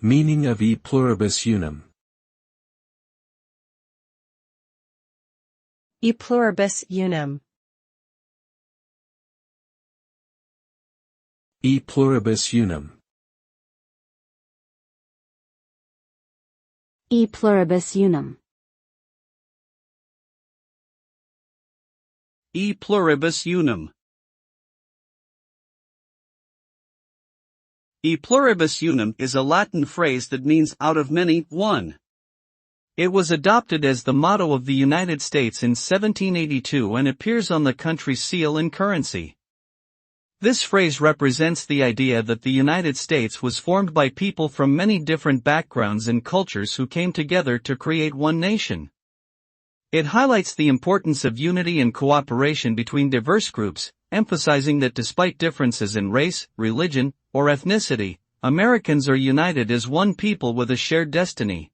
Meaning of e pluribus unum. E pluribus unum. E pluribus unum. E pluribus unum. E pluribus unum. E pluribus unum is a Latin phrase that means out of many, one. It was adopted as the motto of the United States in 1782 and appears on the country's seal and currency. This phrase represents the idea that the United States was formed by people from many different backgrounds and cultures who came together to create one nation. It highlights the importance of unity and cooperation between diverse groups, emphasizing that despite differences in race, religion, or ethnicity, Americans are united as one people with a shared destiny.